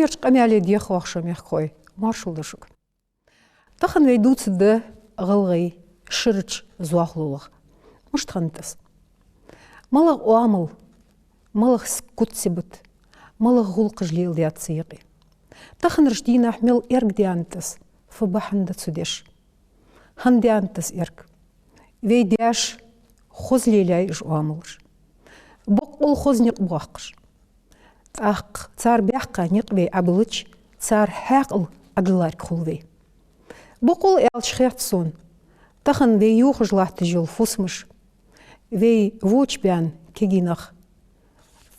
Хангач камяле дьех вахшам яхкой, маршулдашук. Тахан вейдуц да غلغي شرج زواخلوغ مش تخنتس مالغ وامل مالغ سكوتسبت مالغ غلق جليل ديات سيقي تخن رشدينا حمل إرق ديانتس فبحن دا تسوديش هن ديانتس إرق وي دياش خوز ليلاي إش واملش بقل خوز نيق بواقش تاق تار بيحقا نيق بي عبلج تار حاقل أدلارك خلوي بقول إلش خيرتسون تخن وي يوخج لاه تجول فوسمش وي ووش بيان كيجينخ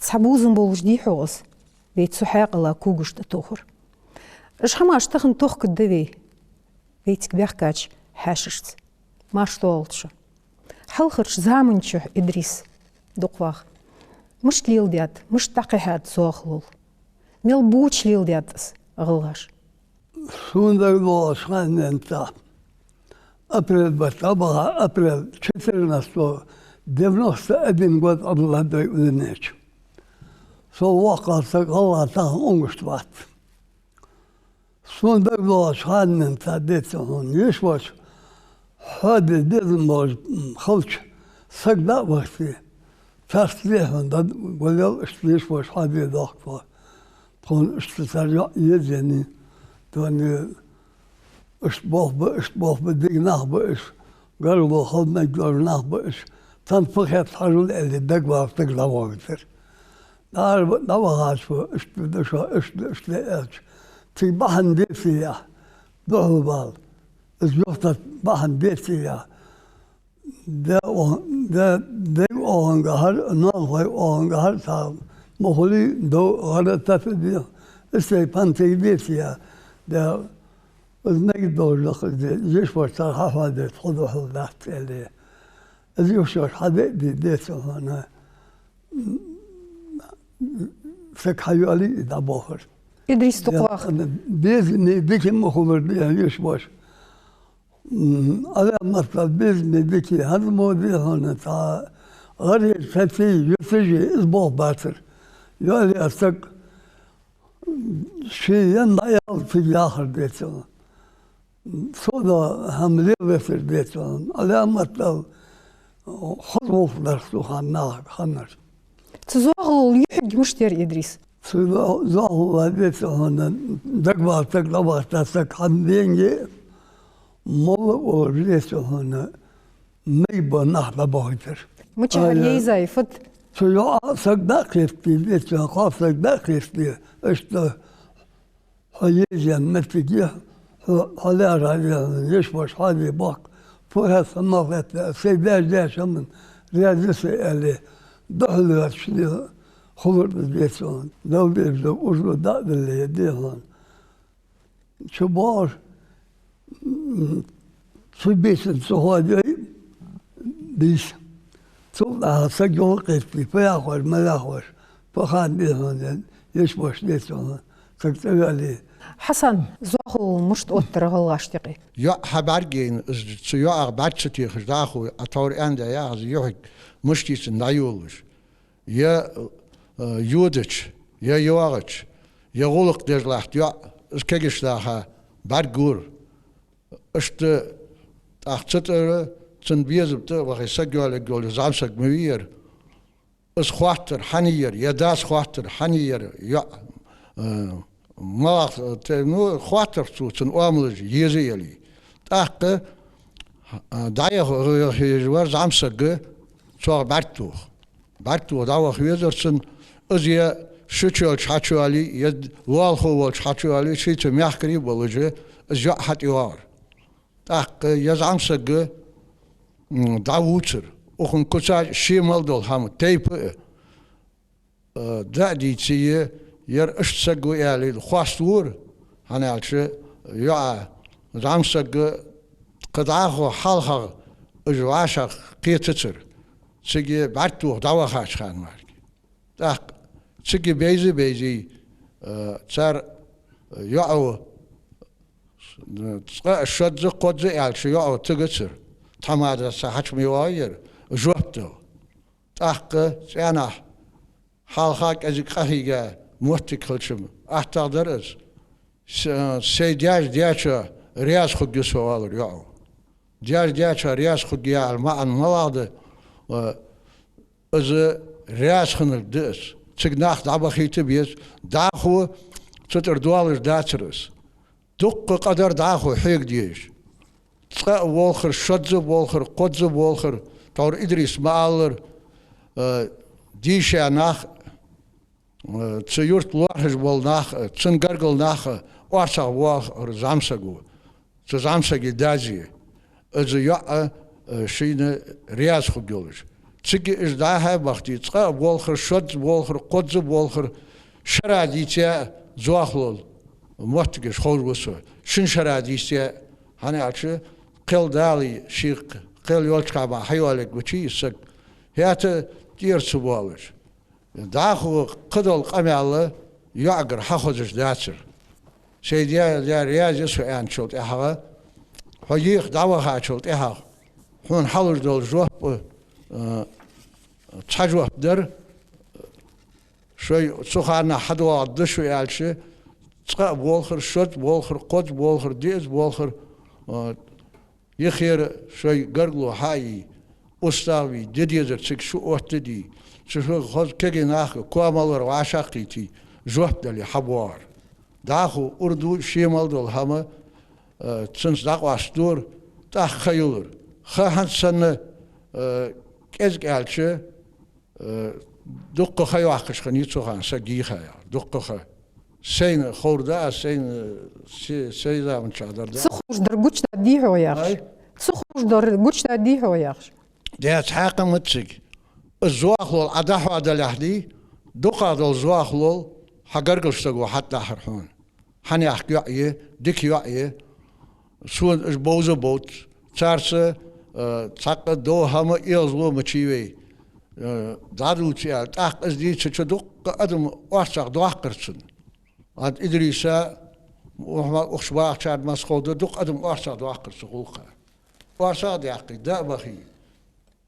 تسحبوزن بولش دي حوز وي تسحاق لا كوغش تتوخر اش حماش تخن توخ كدوي وي تكبيحكاش حاششت ماش طولتش حلخرش زامنش إدريس دقواخ مش تليل ديات مش تقيحات زوخلول ميل بوش ليل دياتس غلغاش Sondag var skänninta. April bataba april 1490 edin god Allah da udnech. Så vaqat Allah ta ungstvat. Sondag var skänninta det hon yeshwas. Hade det moj khalch sagda waqti. Taslihan da wala yeshwas hade daqfa. Kon istisarja yezeni. Dan اشتباه بدي نهبش قالوا خلنا نقدر نهبش تنفخت حلول اللي دقوا تقدر وقتر نوعاش اشتلاش في بحن ديسيا ضهبال ازيوفت بحن ديسيا ده اونغهر نوعي اونغهر صار مخلي دو غلط تفدي استي بانتي ديسيا ده نقدر ناخذ ليش وصار حفظت خذوا حفظت اللي اليوشر حبيبي ديته أنا فك حيالي إذا بخر إدريس تقواخ بيزني بيكي مخبر بيها ليش واش على مثل بيزني بيكي هذا الموضوع هنا تاع غير فتي يفجي إصبع باتر يالي أسك شيء ينضيع في الآخر ديته صودا حملة وفر ديته على مثل خطوف درسو خنر تزوغل يحج مشتري إدريس زوغل ديته هنا دقبار تقلبار تسك حمدينجي مول وريته هنا نيبا نحن بويتر متشهر يزاي فت سيا صدقتي ديته قاف صدقتي اشت حيجي متجيه حلا راجع يشبش حالي باك فوق سماوات سيداش داش من رياضي اللي دخلوا شنو خبر بديتون لو بيبدو أرجو داد اللي يديهم شبار في بيت سهادي بيش صولا سجوا قتلي فياخر ملاخر فخان بيهم يشبش ديتون تكتب عليه حسن زوغل مشت أوتر غلاشتقي يا حبارجين يا أخبارتي خداخو أطور عند يا زيوك مشتيس نايولش يا يودش يا يوارش يا غلق دجلاحت يا اسكيش لها بارجور اشت أختر تنبيزبت وخي سجول جول زامسك موير اس خواتر حنير يا داس خواتر حنير يا ما تنو خواتر توتن أملج يزيلي تأك دايا هو زامسك صار بارتو داوا خيزرسن أزيا شتشل شاتشوالي يد والخو شاتشوالي شيء ميحكري بولجه أزيا حتيوار تأك يزامسك داوتر وخن كوسا شيمال دول هم تيب دادي تيه ير اشتسقوا يعني خواستور أنا عشان يا زامسك قدعه حالها أجواشة قيتتر تيجي بعتوه دوا خاش خان مارك تاق تيجي بيزي صار ياو شد قد يعني ياو تجسر تماذا ساحش ميواير جوبته تاق أنا حالها كذي خهيجة موتي كلشم أحتقدرز سيدياج دياشا رياض خد سوال رياض دياج دياشا رياض خد يا الماء الملاده از رياض خنر دس تجناخ دعبخي تبيز داخو تتر دوالر داترس دق قدر داخو حيق ديش تقا والخر شدزب والخر قدزب والخر تور إدريس مالر ديشا ناخ تسيورت لوحج بول ناخ تسنقرقل ناخ وارسا والخر زامساقو تزامساقي دازي از يا شين رياض خو جولش تسقي إج داها بختي تقا والخر شدزب والخر قدزب والخر شرع ديتيا زواخلول موتقش خور وسو شن شرع ديتيا هاني عشو قل دالي شيخ قل يولشقا با حيوالك وشي يسق هياتا دير سبوالش داخو قدل قمي الله يعقر حخوزش داتر سيديا ديا رياض يسو ايان شلت احاها هيخ دعوها شلت احاها هون حلوش دول جوه تحجوه در شوي سخرنا حدوا عدشوا يالشي تقا بولخر شد بولخر قد بولخر ديز بولخر يخير شوي قرقلو هاي أستاوي ديديزر تسك شو أوتدي شو خذ كي ناخ كوامالر وعشاقيتي جوه دلي حبوار داخو أردو شيمال دول هما تسنس داخو عستور داخ خيولر خاهن سنة كيزك يالشي دق خيو عقش خنيت سخان سجي خيا دق خي سين خوردا سين سيدا من شادر دا سخوش در گوش دادی هویاخش سخوش در گوش دادی هویاخش ده تحقق متسك الزواخلول عداحو عدالحدي دق عدال زواخلول حقرقشتقو حتى حرحون حني أحكي وعيه ديك وعيه سون إش بوزة بوت تارسة تحقق دو هما إيزلو مچيوي دارو تيال تاق ازدي تشدق ادم واشق دوقرسن عاد ادريسا وخشباع شاد مسخود دق ادم واشق دوقرس خوقه واشق ديقي دا بخي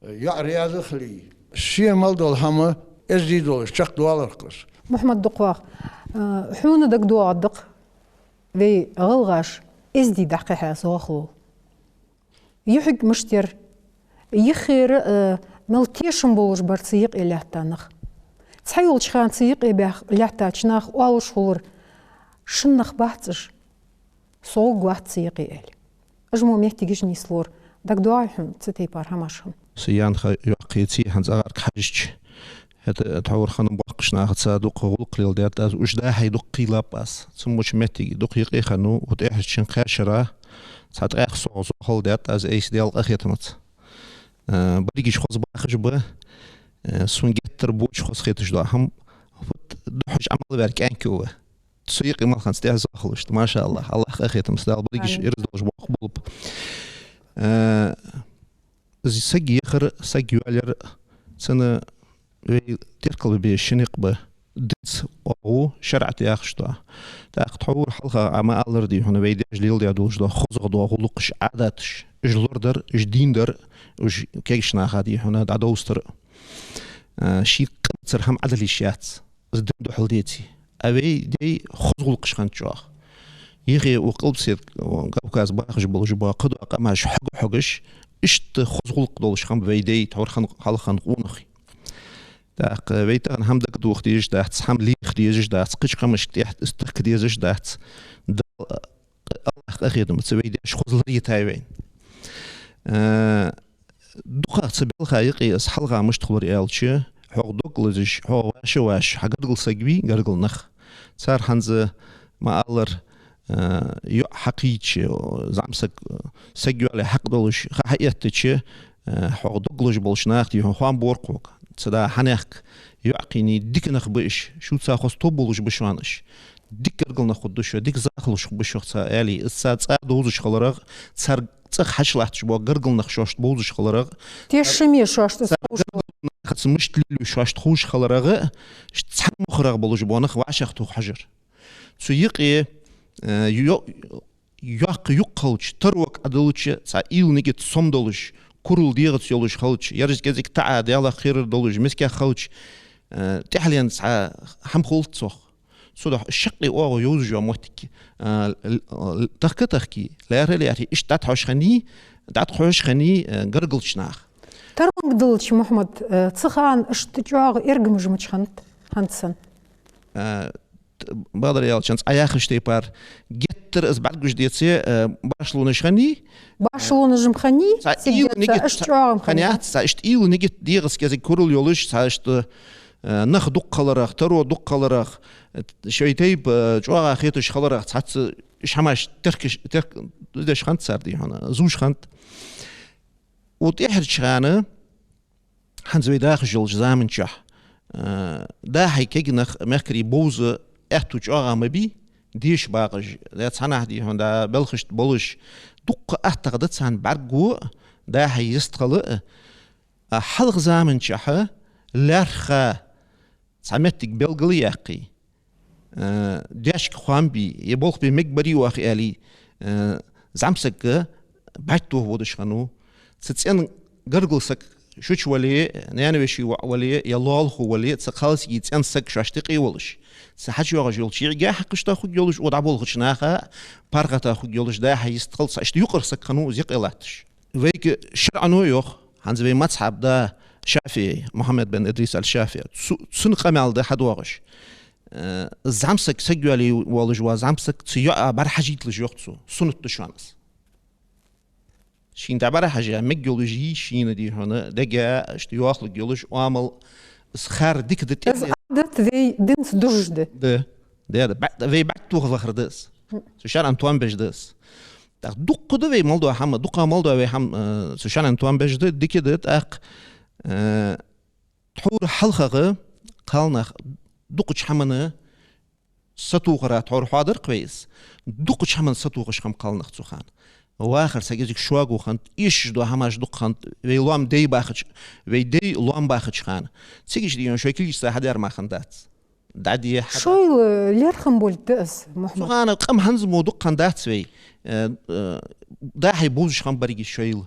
يا رياض خلي شي مالدول هما ازدي دول شق دوالرقس محمد دقواق حون دق دو عدق في غلغاش ازدي دقيحة سواخلو يحق مشتر يخير ملتيشن بولش برتسيق إلهتانخ تحيول شخان تسيق إباخ إلهتاتشناخ والش خور شنخ بحتش صوق واحد تسيق إلي أجمو ميحتيجيش نيسلور داك دواعيهم تسيتي بارهماشهم سيان يقيتي هنز أغارك حاجش هذا تعور خانم باقش ناخد صادق غلق ليل ديات از وش دا هيدق قيلا باس سموش ميحتيجي دق يقي خانو وتأحد شن خاشرة ساعت أخ صوغ صوغ ديات از ايس ديال أخيتمت بريجيش خص باخش با سونجتر بوش خص خيتش داهم دحش عمل بارك انكو تسيق ما خان استهزا خلص ما شاء الله الله اخيتم استال بريجيش يرز دوش بقبل زي سجي يخر سجي على سنه تركل بشنق با دتس او شرعت ياخشتا تاقطعور حلقه عما الردي هنا بيد جليل دي دوش دو خزق دو غلقش عاداتش جلوردر جديندر وش كيش ناخدي هنا دعوستر شيء قصر هم عدل الشيات زدم دو حلديتي أبي دي خزق القشخان جواه يغي وقلب سيد وكاز باخش بلوجبا قدو أقامش حقش إشت خزق القدولش خم بيدي تعور خان خان قونخي داق بيتان هم دك دوخ ديش داعت سحم ليخ ديش داعت قش قمش تحت استك ديش داعت الله أخير متسوي ديش خزق ليتايبين دقة سبيل خايقي أصحلها مش تخبر إيالشي حق دقلش هو واش حقرقل سجبي قرقل نخ صار حنز ما ألر حقيقي زعم سجوا على حق دولش حقيقتش حق دقلش بالشناختي هو بورقوك صدا حناك يعقيني ديك نخبش شو تساخص طبولش بشوانش ديك قرقل نخدش ديك زاخلش بشوخ آلي الساعة دوزش خلرغ صار تخ حشلاتش بو قرقل نخشوشت بولش خلرغ تيشمي شوشت خدس مش تلو شوشت خوش خلرغ تسحم مخرغ بولش بو نخ وعشق تو حجر سيقي يقلش تروك أدلش سائل نجت صمدلش كرول ديغت يولش خلش يرج كذيك تعاد يلا خير دلش مسك خلش تحلين سا هم خلت صخ صدق الشقي أو يوز جو موتك تحكي لا رلي يعني إيش تحوش خني تحوش خني قرقلش ناخ ترمك دلش محمد تسخان اشتجاغ إرجمج مشخنت هانسن بقدر يالش أنت أياخش تيبار جتر إز بعد جوج ديتسي برشلونة خني برشلونة جمخني اشتجاغ خني ساشت إيل نيجت ديغس كذا كورل يولش ساشت نخ دقلرخ ترو دقلرخ شوي تيب جواغ خيتش خلرخ تحت شماش ترك دش خنت سردي هنا زوج خنت وتيحر شغانه هنزوي داخل جلج زامن شح دا هيكيج نخ مخري بوز احتو جواغ مبي ديش باقج دا تصنع دي هندا بلخشت بولش دق احتقدت سان برقو دا هيستقل حلق زامن شح لارخا سامتك بلغلي ياقي داشك خوامبي يبولخ بمكبري واخي الي زامسك بعتو ودش خنو ستسين غرغلسك شوش ولي نانوشي ولي يلال خو ولي تسخالس يتسين سك شاشتقي ولش سحج يغجل شي جا حقش تاخذ يولش ودعبولخ ناخا بارغا تاخذ يولش دا هيستقل ساشت يقرسك خنو زيق الاتش ويك شرعنو يوخ هنزبي مصحاب دا شافعي محمد بن إدريس الشافعي سن قمال ده حدوغش زامسك سجوالي والجوا زامسك تيا برحجيت لجوختسو سنت دشانس شين تعبر حاجة مجيولوجي شين دي هنا دجا اشتياخ لجيولوج وعمل سخار ديك دت عدت ذي دنس دجد ده في بعد توخ فخر دس سوشان أنطوان بجدس دق ده في مالدو هم دق مالدو في هم سوشان أنطوان بجد ديك دت أق تحور حلقة قالنا دقش حمنا ستوغرا تحور حاضر كويس دقش حمن ستوغش خم قالنا خصوخان واخر سجيك شواغو خانت إيش دو هماش دق خانت في لام دي باخش في دي لام باخش خان سجيش ديون شوي كل جسا حدار ما خندات دعدي شوي ليرخم بولتس محمد سوخان قم هنز مو دق خندات سوي دا حيبوزش خم بريجي شويل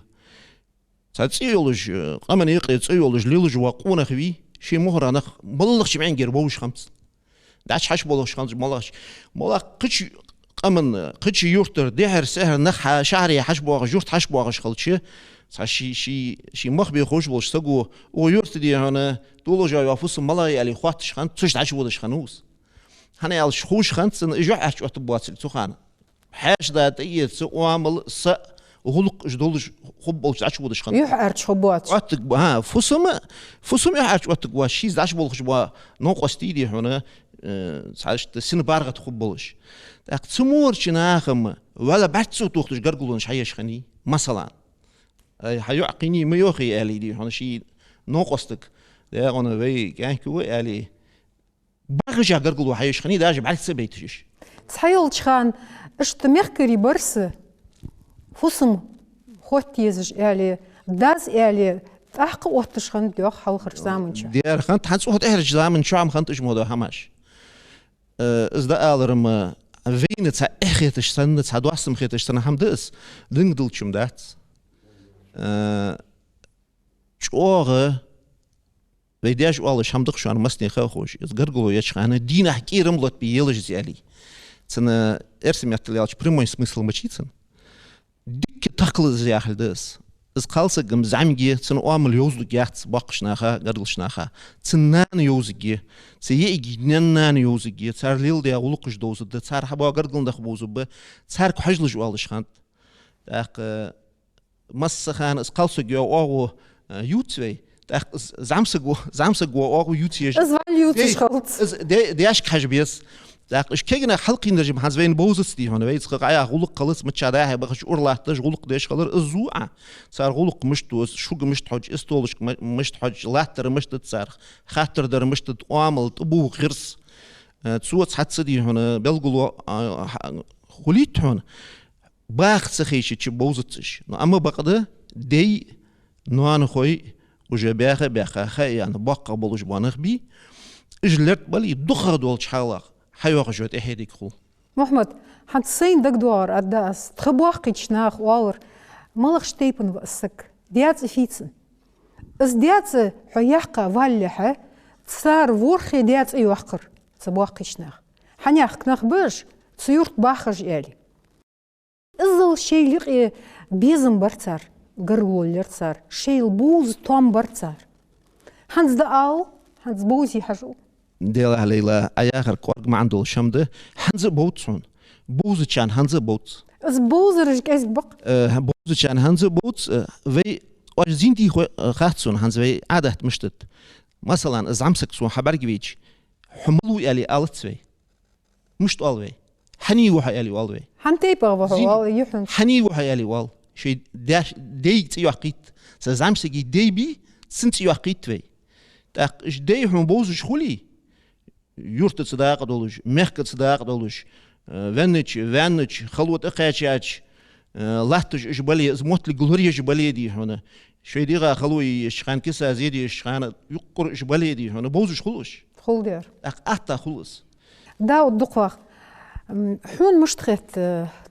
تسيولج قمن يقي تسيولج ليلج واقونا خوي شي مهر انا بلغش معين غير بوش خمس داش حش بلغش خمس ملغش ملا قش قمن قش يورتر دهر سهر نخ شعري حش بوغ جورت حش بوغش خلشي شي مخبي خوش بولش سقو او يورت دي هنا دولو جاي وافوس ملا يالي خواتش خان تش داش ودش خنوس هنا يال خوش خنت جوع اش وتبوات سوخان حاش دا تي سوامل س وهلق جدولش خب بولش عش ودش خن يحرش خبوات واتك ها فسم يحرش واتك واشي داش بولش بوا نوقستي دي هنا ساعش سن بارغه خب بولش تاق تمور شناخم ولا بعد سو توختش غرغلونش حيش خني مثلا حيعقيني ما يوخي الي دي هنا شي نوقستك ده انا وي كان كو الي برجع غرغلو حيش خني داش بعد سبيتش تحيل خان اشت ميركوري برس فسم خوت يزج الي داز الي تحق وقتش خن دوخ حلخر زامنش دير خن تحس وقت اهرج زامن شو عم خنتش مودا هماش از دا الرم فين تاع اخيتش سنه تاع دواسم خيتش سنه حمدس دنگدلچم دات چوغه ويداش والله حمدق شو انا مسني خوش از غرغلو يشخانه دين حكيرم لوت بيلج زيالي سنه ارسم يتليالش прямой смысл мочиться ديك تقل زياخل دس از قالسقم زعمجي سن اوامل يوزلك ياخت باقشناخا غرغلشناخا سنان يوزجي سيجي ننان يوزجي صار ليل دي اولقش دوزد صار حبا غرغلن دخبوزب صار كحجلج والش خانت داق مسخان از قالسق او يوتوي داق زعمسق او يوتيش از يوتيش خالص دياش كحجبيس داق اش كيغنا حلقي نرجم حزبين بوزس دي هنا ويز قايا غلق قلص متشاده بخش اورلاحتج غلق ديش خلر الزوعه صار غلق مشتوس شوق مشت حج استولش مشت حج لاتر مشت صار خاطر در مشت اوامل ابو غرس تسوت حتى دي هنا بلغلو خليت هنا باخ سخيش تش بوزتش اما بقده دي نوان خوي وجباخه باخه يعني بقى بولش بانخبي اجلت بالي دخر دول شحاله حيوغ جوت اهديك خو محمد حنتسين دك دوار اداس تخبواقيش ناخ واور مالغ شتيبن واسك ديات فيتسن اس ديات حيحقا والحه صار ورخي ديات اي وحقر تبواقيش ناخ حنيخ نخبرش تسيورت باخرج يالي إزل شيء لقي بيزم برتر قرول لرتر شيء بوز توم برتر هنز دقاو هنز بوزي حجو ديلا هليلا أياخر قارق ما عنده شمده هنز بوتسون بوز كان هنز بوت إز بوز رجك إز بق بوز كان هنز بوت في أجزين دي خاتسون هنز في عادة مشتت مثلا إز عمسك سون حبرق بيج حملو يالي ألتسوي مشت ألوي حني وحا يالي والوي هنتي بغبه يحن حني وحا يالي وال شيء داش دي تيوقيت سزعمسكي دي بي سنت يوقيت في تاق إش دي هم بوز شخولي يورت صداق دولش مخك صداق دولش فنش خلوت اقاچاچ لاتش اش بالي زموت لغلوري اش بالي دي هنا شي ديغا خلوي شخان كسا زيدي شخان يقر اش بالي دي هنا بوزش خلوش خل دير اتا خلص داو الدقوة حون مشتخت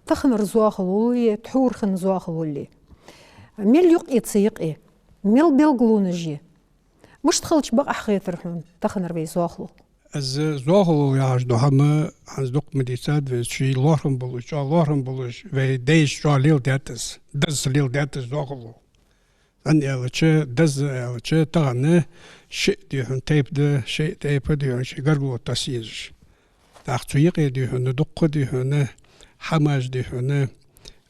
تخن رزواخ ولي تحور خن زواخ ولي ميل يقي تسيق ايه ميل بيلغلونجي مشتخلش بقى حخيتر حون تخن ربي زواخلو از زواخلو ياش دو همه از دوق مديساد و شي لورم بولش و ديش شو ليل داتس دز ليل داتس زواخلو ان يالچه دز يالچه تغنه شي دي هن تيب ده شي تيب دي هن شي غرغو تسيج تاختويق دي هن دوق دي هن حماج دي هن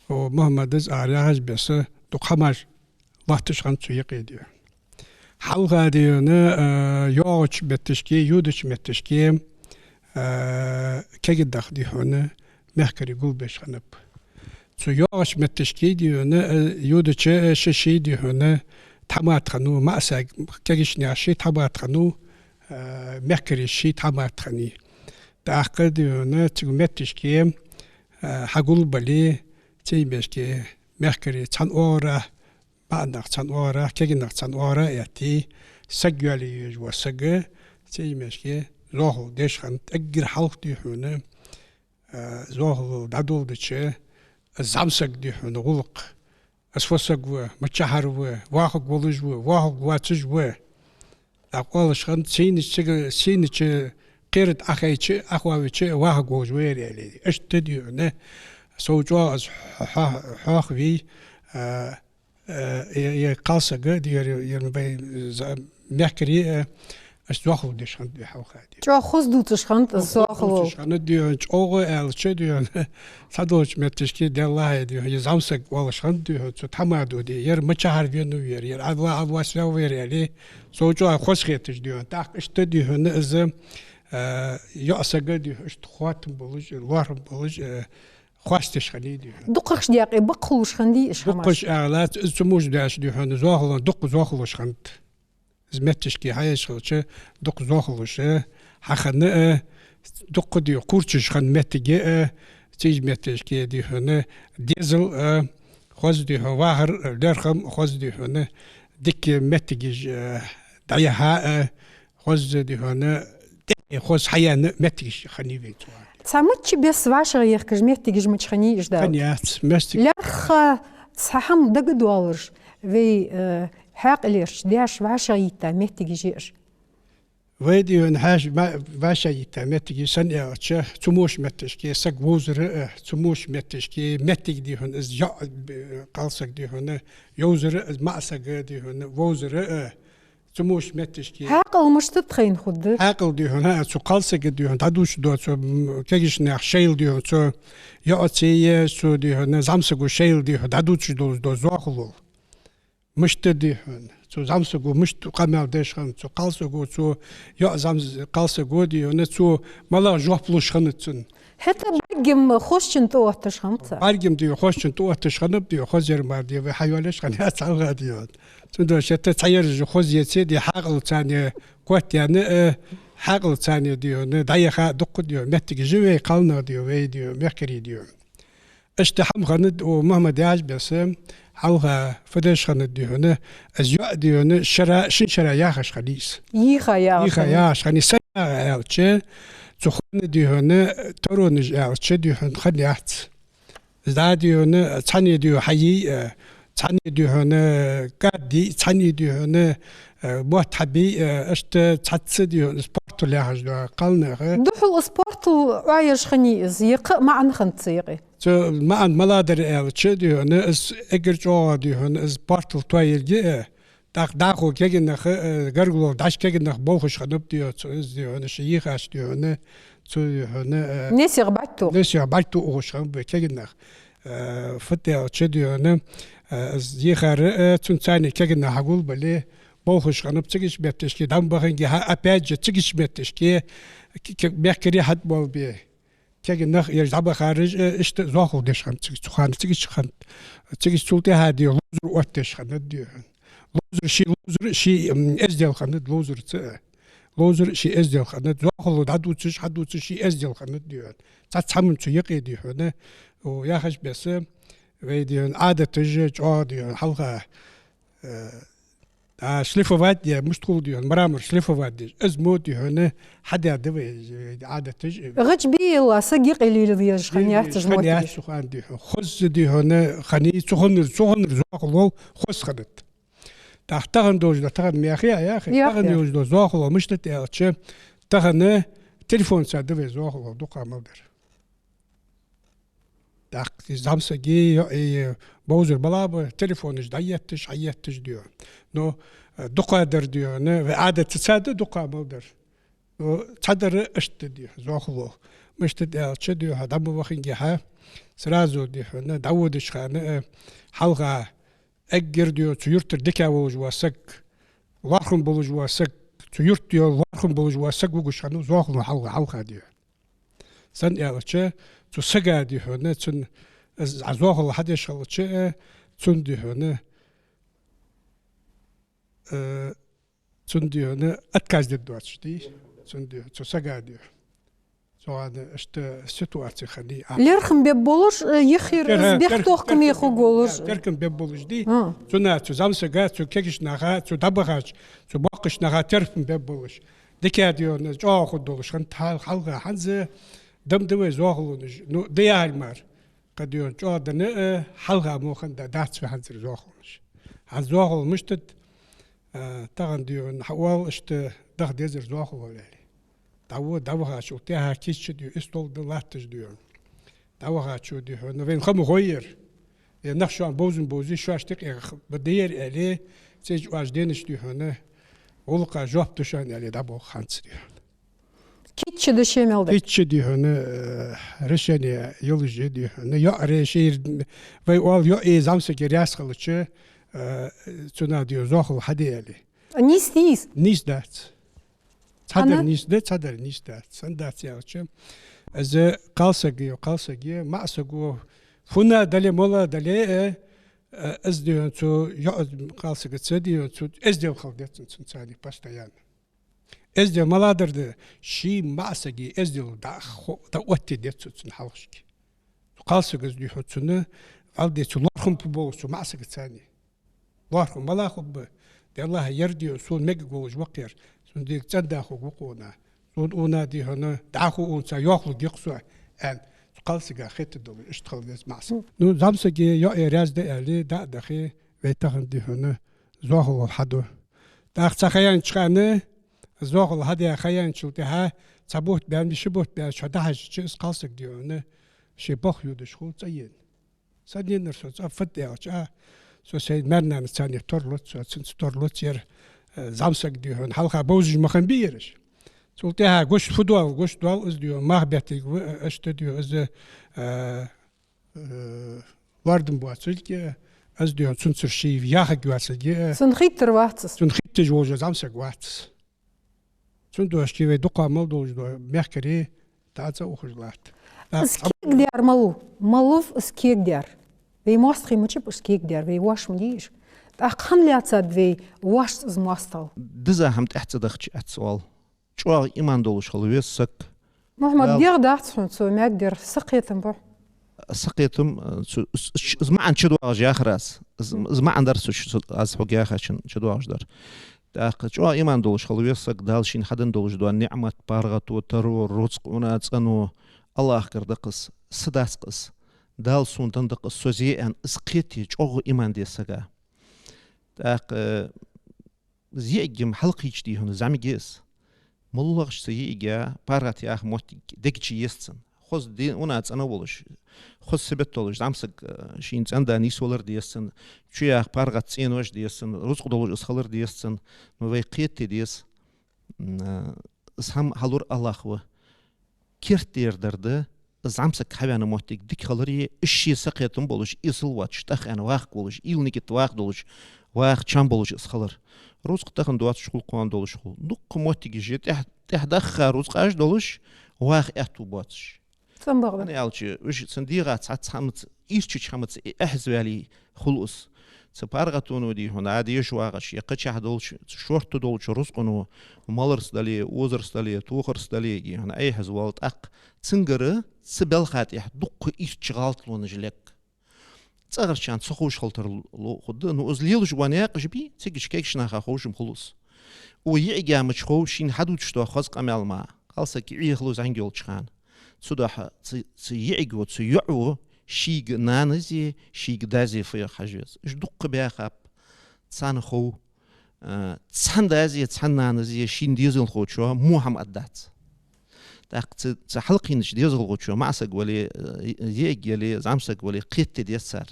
و محمد از آراج بس دوق حماج وقتش خان تويق دي حلقة ديونا يوغش بتشكي يودش متشكي كجدخ ديونا مهكري قول بيش خنب سو يوغش متشكي ديونا يودش ششي ديونا تمات خنو مأسا كجش نعشي تمات خنو مهكري شي تمات خني تأخر ديونا تيو متشكي حقول بالي تي بيشكي مهكري تان أورا بعد نقصان ورا كي نقصان ورا ياتي سجالي يجوا سجى تي مشكي زوه ديش خن تأجر حلق دي هنا زوه دادول دشة الزمسك دي هنا غلق أسفسق متشهر واحد ولج واحد واتج أقوال شخن سينش قيرت أخيش أخواتش واحد وجوير يعني أشتدي هنا سوجوا أز حاخ في يقاسق يرمي مكري أشتوخو دشان بحوخادي. جو خذ دوتش خنت الزواخلو. شان ديون أوغو ألش ديون صدوش متشكي دلاه ديون يزامسك والله شان ديون تحمادو دي ير متشهر بينو ير أدوا سوير يعني سوجو خوشخيتش ديون تاك اشتدي هن إز يأسق ديون اشتخوات بولج الوارم بولج خواستش خليدي دقش دياقي بقلوش خندي إيش هماش دقش أعلات سموش داش دي هن زوخلون دق زوخلوش خنت زمتش كي هايش خلش دق زوخلوش حخن دق دي كورتش خن متجي تيج متش كي دي هن ديزل خوز دي واهر درخم خوز دي هن ديك متجي دايها خوز دي هن خوز حيان متجي خني فيتو تسامتش بس واش غير كجميت تيجي متشخني إيش ده خنيات مستي لرخ تسحم دق دوالرش في حق ليش دياش واش غيتا ميت تيجيش ويدي ونحاش واش غيتا ميت تيجي سنة أتش تموش متشكي سق وزر تموش متشكي متج دي هن إز جا قالسك دي هن يوزر إز مأسق دي هن وزر تموش متشكي عقل مش تتخين خد عقل دي هنا سو قالسك دي هن تعدوش دو سو كيجش نخ شيل دي هن سو يأتي سو دي هن زامسقو شيل دي هن تعدوش دو زواخلو مش تدي هن سو زامسقو مش قامل ديش هن سو قالسقو سو يأ زامس قالسقو دي هن سو مالا جوابلوش هنتن حتى برجم خوشن تو تشخمت برجم دي خوشن تو تشخنب دي خوزر مار دي وحيوالش خني أتعلق دي تندو شتى تعير خوز يتسيدي حقل ثاني قوت يعني حقل ثاني ديو دايخا دق ديو متك جوي قالنا ديو وي ديو مكري ديو اشتحم خند ومحمد ياج بس حلها فدش خند ديو هنا ازيو ديو شرا شن شرا ياخش خليس يخا ياش خني سا الچه تخن ديو هنا ترونج الچه ديو خن خنيات زاد ديو ثاني ديو حي ثاني دي هنا قدي ثاني دي هنا متحبي أشت تصدي هنا سبورت اللي هجوا قلنا دوحو سبورت وعايش خنيز يق ما عن خنتصيقي ما عن ملادر تشدي هنا اس اجر دي هنا سبورت التويل جي داخو كيجن غرغلو داش كيجن بوخش خنب دي دي هنا شيخاش دي هنا هنا ناس يغبطو وش خنب كيجن فتي تشدي هنا يخر تنساني كيجن هقول بلي بوخش خنب تيجيش بتشكي دام بخنجي اباج تيجيش بتشكي بيحكي حد بول بي كيجن نخ يرجع خارج اشت زاخو دش خن تيجيش خن تيجيش سولتي هادي لوزر واتش خن دي لوزر شي ازدل خن لوزر شي ازدل خن زاخو دادوتش حدوتش شي ازدل خن دي تاتسامن تيقي دي هنا ويا خش بس ويدي عادة تجي دي حلقة شليفوات دي مش تقول دي مرامر شليفوات دي ازمو دي هنا حدا دبي عادة تجي غج بيلا سقيق اللي ديال خنيات تجمعتي سخان دي خز دي هنا خني سخن زاخلو خز خدت تختغن دوج تغن يا اخي تغن دوج زاخلو مش تتعش تغن تليفون سادبي زاخلو دوقا مودر داق زامسجي بوزر بلاب تليفونش دايتش عيتش ديو نو دقا در ديو نه عادة تساعد دقا مودر نو تصدر اشت ديو زاخلو مش تدعش ديو هذا مو وخنجي ها سرازو ديو نه داودش خانه حلقة اجر ديو تيرتر دكا وجواسك وارخم بولجواسك تيرت ديو وارخم بولجواسك وجوش خانو زاخلو حلقة ديو سن يالش تو سجا دي هنا تون عزوه حد يشغل شيء تون دي هنا تون دي هنا أتكاز دي دواتش دي تون دي تو سجا دي سواء اشت سيتواتي خلي ليرخم بيبولش يخير بيختوخكم يخو قولش تركم بيبولش دي تونا تو زام سجا تو كيكش نغا تو دبغاش تو باقش نغا تركم بيبولش ديكا دي هنا جو خدولش خنت حلقة حنزة دم دوي زاخلونش نو ديال مار قد يون جو دنا حلقة مو خندا داتس في حنزر زاخلونش عن زاخل مشتت تغن ديون حوال اشت دغ ديزر زاخل ولا داوها شو تها كيش ديو استول دلاتش ديون داوها شو ديو نوين خم غير نخشان بوزي شو اشتق بدير عليه سيج واش دينش ديو هنا ولقى جواب تشان عليه دابو خانس ديو كيتش دشيمل كيتش دي هنا رشاني يولجي دي هنا يا رشير في اول يا زامسك رياس خلتش تنا ديو زاخل حدي عليه نيس دات تصدر نيس دات سندات يالش از قالسجي ما سجو فنا دلي مولا دلي از ديو تو يا قالسجي تسدي تو از ديو خلدت تنساني باستيان ازدي ملادر ده شي معسجي ازدي دا وقتي ديت تسن حلقشكي قالسجز دي حتسنه قال دي تلارخم بوسو معسجي ثاني لارخم ملا خب دي الله يردي سون ميج جوج وقير سون دي تصدق خو وقونا سون اونا دي هنا داخو اون سا ياخذ يقصو ان قالسجا خيت دو اشتغل ناس معسج نو زامسجي يا راز ده علي دا دخي ويتخن دي هنا زوخو حدو دا خصخيان تشخانه زوغل هذا خيان شلتها صبوت بان بشبوت بان شدها شيء قالسك ديونه شي بخ يودش خو زين سدين نرسو فد يا سو سي مرنا نساني تورلوت سو تورلوت ير زامسك ديون حلقه بوز مخن بيرش شلتها غوش فدوال غوش دوال از ديو مخبتي اشت ديو از واردن بواتسلكي از ديو سنسر شي ياخ غواتسلكي سنخيتر واتس سنخيت جوج زامسك واتس سندو اشكي دوقا مالدوج دو ميحكري تاعتا وخجلات سكيك ديار مالوف سكيك ديار في ماستخي مچب سكيك ديار في واش مديش اقخن لاتساد في واش زماستال دزا هم تحت دخش اتسوال شو ايمان دولش خلويسك محمد دير داعت سو ماك دير سقيتم بو سقيتم زما عن شدو اجي اخراس زما عن درس از حق اخشن شدو اجدر تاق شو ايمان دولش خلويسك دالشين حدن دولش دو نعمت بارغت وترو رزق وناصنو الله كردقس سداسقس دال سون تندق السوزي أن إسقيتي جوغ إيمان دي سجا تاق زيجم حلقي جدي هنا زعمي جيس ملغش سيجا باراتي أخ موت دكتي يستن خذ دي ونات أنا ولش خذ سبت ولش زعمسك شين عندها نيس ولر ديستن شو أخ بارات سين وش ديستن رزق دولش إسخلر ديستن نوفيقيت ديس إسهم حلور الله خو كيرتير درده زعمسك حبينا موتك ديك خلري إشي سقيتم بولش إسلوات شتخ أنا واخ بولش إلنيك واخ دولش واخ شام بولش إسخلر رزق تخن دوات شغل قوان دولش شغل دق موتك جيت تحدخ رزق أش دولش واخ أتو باتش تنبغ أنا ألشي وش سنديرات ساعات حمت إيش حمت أحزوالي خلوص سبارغتونو دي هنا عادي يشواغش يقتش دولش شورت دولش رزقنو مالرس دالي وزرس دالي توخرس دالي هنا أي حزوالت أق تنجر سبل خاتيح دق إيش شغالت لون جلك تغير شان سخوش خلتر لو خد إنه أزليل جوانيق جبي تيجي كيكش ناخا خوشم خلص ويعجا مشخوشين حدود شتو خزق أمال ما خلصك يخلص عنجول شخان صدق تيعجو تيعو شيء نانزي شيء دازي في حاجز إيش دق بياخب تسان خو تسان دازي تسان نانزي شين ديزل خو شو محمد دات تاق تحلقين إيش ديزل خو شو معسق ولي يجي زعمسق ولي قيت ديسر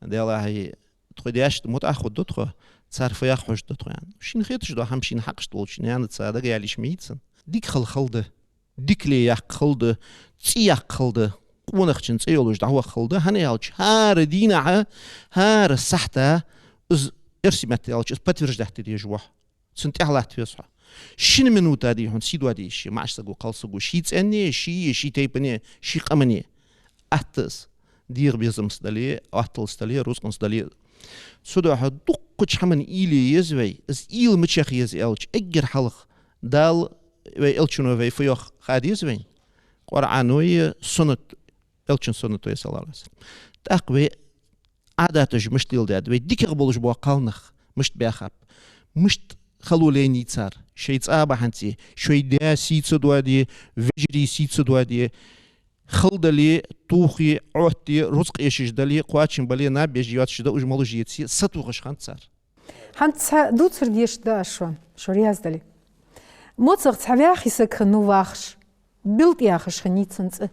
ده الله هي تخديش متأخد دتخو صار في أخوش دتخو يعني شين خيتش ده هم شين حقش طول شين يعني تصادق يالي شميتسن ديك خلده ديك لي يخلده تياق خلده ونخشن سيولوج دعوة خلده هنيالش هار دينا هار السحتة إرسي متيالش بتفرج تحت دي جوح سنت أحلات فيصح شين منوتا دي هون سيدوا دي شي معش سقو قلصقو شي تسأني شي تيبني شي قمني أحتس دير بيزمس دالي أحتلس دالي روسكنس دالي سوداها دقش حمن إيلي يزوي إز إيل متشخ يزيالش أجر حلق دال ويلشنو في فيوخ خاد يزوين قرآنوي سنة إلشن سنة صلى الله عليه وسلم تأقوي عاداتش مشتيل داد وي ديكر بولش بوا قالنخ مشت بيخاب مشت خلوليني تصار شي تصابا حنتي شوي دا سيتسو دوادي فجري سيتسو دوادي خلدلي توخي عوتي رزق إيشش دلي قواتشن بلي نابيج يواتش دا وجمالو جيتسي ستوخش خان تصار هانت دوتر ديش دا شو رياز دلي موتسغ تحبياخي سكخنو واخش بيلت ياخش خنيتسنس